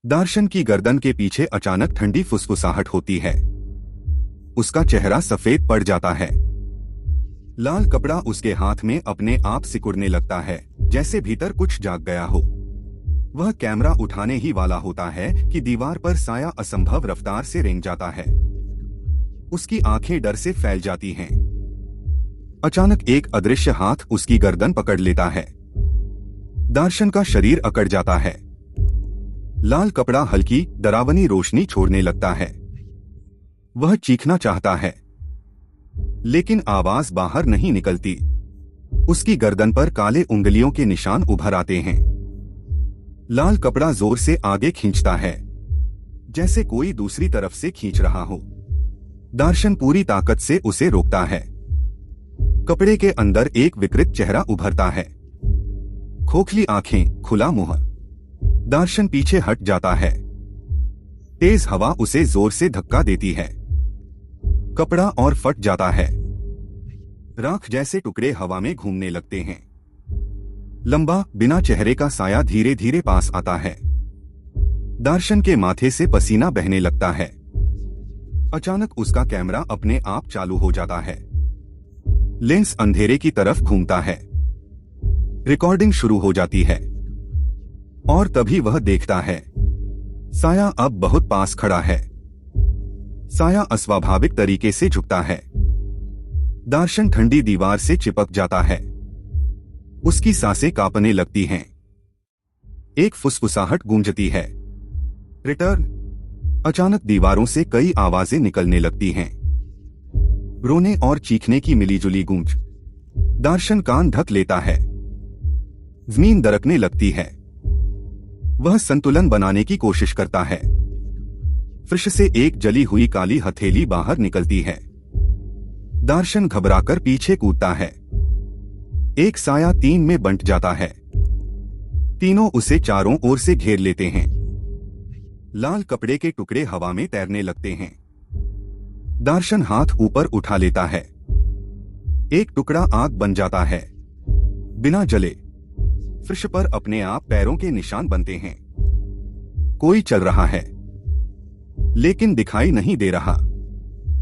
दार्शन की गर्दन के पीछे अचानक ठंडी फुसफुसाहट होती है। उसका चेहरा सफेद पड़ जाता है। लाल कपड़ा उसके हाथ में अपने आप सिकुड़ने लगता है, जैसे भीतर कुछ जाग गया हो। वह कैमरा उठाने ही वाला होता है कि दीवार पर साया असंभव रफ्तार से रेंग जाता है। उसकी आंखें डर से फैल जाती हैं। अचानक एक अदृश्य हाथ उसकी गर्दन पकड़ लेता है। दार्शन का शरीर अकड़ जाता है। लाल कपड़ा हल्की डरावनी रोशनी छोड़ने लगता है। वह चीखना चाहता है, लेकिन आवाज बाहर नहीं निकलती। उसकी गर्दन पर काले उंगलियों के निशान उभर आते हैं। लाल कपड़ा जोर से आगे खींचता है, जैसे कोई दूसरी तरफ से खींच रहा हो। दार्शन पूरी ताकत से उसे रोकता है। कपड़े के अंदर एक विकृत चेहरा उभरता है। खोखली आंखें, खुला मुंह। दार्शन पीछे हट जाता है। तेज हवा उसे जोर से धक्का देती है। कपड़ा और फट जाता है। राख जैसे टुकड़े हवा में घूमने लगते हैं। लंबा बिना चेहरे का साया धीरे धीरे पास आता है। दार्शन के माथे से पसीना बहने लगता है। अचानक उसका कैमरा अपने आप चालू हो जाता है। लेंस अंधेरे की तरफ घूमता है। रिकॉर्डिंग शुरू हो जाती है और तभी वह देखता है, साया अब बहुत पास खड़ा है। साया अस्वाभाविक तरीके से झुकता है। दार्शन ठंडी दीवार से चिपक जाता है। उसकी सांसें कांपने लगती हैं। एक फुसफुसाहट गूंजती है, रिटर्न। अचानक दीवारों से कई आवाजें निकलने लगती हैं, रोने और चीखने की मिलीजुली गूंज। दार्शन कान ढक लेता है। जमीन दरकने लगती है। वह संतुलन बनाने की कोशिश करता है। फर्श से एक जली हुई काली हथेली बाहर निकलती है। दार्शन घबराकर पीछे कूदता है। एक साया 3 में बंट जाता है। तीनों उसे चारों ओर से घेर लेते हैं। लाल कपड़े के टुकड़े हवा में तैरने लगते हैं। दार्शन हाथ ऊपर उठा लेता है। एक टुकड़ा आग बन जाता है, बिना जले। फर्श पर अपने आप पैरों के निशान बनते हैं। कोई चल रहा है, लेकिन दिखाई नहीं दे रहा।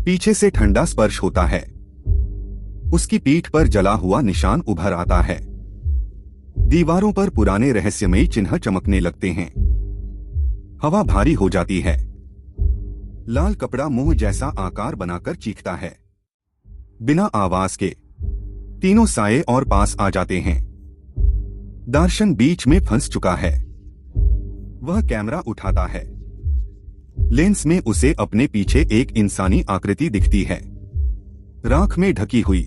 पीछे से ठंडा स्पर्श होता है। उसकी पीठ पर जला हुआ निशान उभर आता है। दीवारों पर पुराने रहस्यमयी चिन्ह चमकने लगते हैं। हवा भारी हो जाती है। लाल कपड़ा मुंह जैसा आकार बनाकर चीखता है। बिना आवाज के तीनों साये और पास आ जाते हैं। दार्शन बीच में फंस चुका है। वह कैमरा उठाता है। लेंस में उसे अपने पीछे एक इंसानी आकृति दिखती है, राख में ढकी हुई।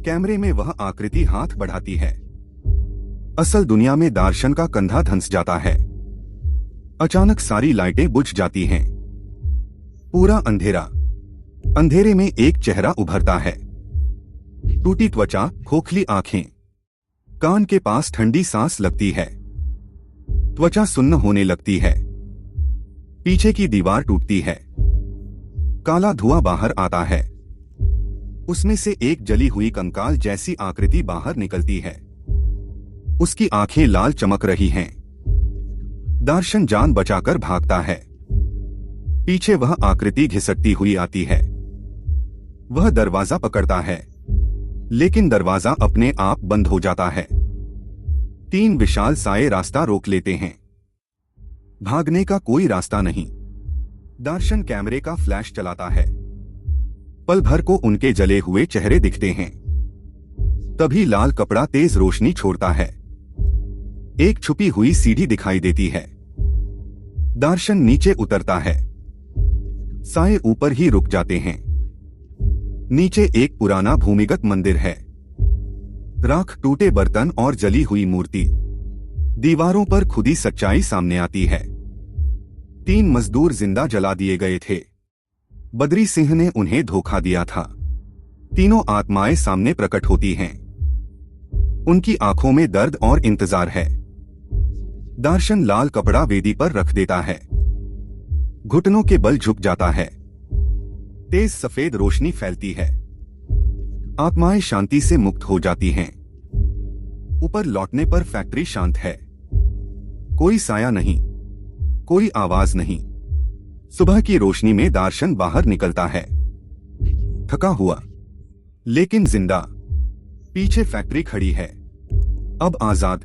कैमरे में वह आकृति हाथ बढ़ाती है। असल दुनिया में दार्शन का कंधा धंस जाता है। अचानक सारी लाइटें बुझ जाती हैं। पूरा अंधेरा। अंधेरे में एक चेहरा उभरता है। टूटी त्वचा, खोखली आंखें। कान के पास ठंडी सांस लगती है। त्वचा सुन्न होने लगती है। पीछे की दीवार टूटती है। काला धुआं बाहर आता है। उसमें से एक जली हुई कंकाल जैसी आकृति बाहर निकलती है। उसकी आंखें लाल चमक रही हैं। दार्शन जान बचाकर भागता है। पीछे वह आकृति घिसटती हुई आती है। वह दरवाजा पकड़ता है, लेकिन दरवाजा अपने आप बंद हो जाता है। 3 विशाल साये रास्ता रोक लेते हैं। भागने का कोई रास्ता नहीं। दार्शन कैमरे का फ्लैश चलाता है। पल भर को उनके जले हुए चेहरे दिखते हैं। तभी लाल कपड़ा तेज रोशनी छोड़ता है। एक छुपी हुई सीढ़ी दिखाई देती है। दार्शन नीचे उतरता है। साये ऊपर ही रुक जाते हैं। नीचे एक पुराना भूमिगत मंदिर है। राख, टूटे बर्तन और जली हुई मूर्ति। दीवारों पर खुदी सच्चाई सामने आती है। 3 मजदूर जिंदा जला दिए गए थे। बद्री सिंह ने उन्हें धोखा दिया था। तीनों आत्माएं सामने प्रकट होती हैं। उनकी आंखों में दर्द और इंतजार है। दार्शन लाल कपड़ा वेदी पर रख देता है। घुटनों के बल झुक जाता है। तेज सफेद रोशनी फैलती है। आत्माएं शांति से मुक्त हो जाती हैं। ऊपर लौटने पर फैक्ट्री शांत है। कोई साया नहीं, कोई आवाज नहीं। सुबह की रोशनी में दार्शन बाहर निकलता है, थका हुआ लेकिन जिंदा। पीछे फैक्ट्री खड़ी है, अब आजाद,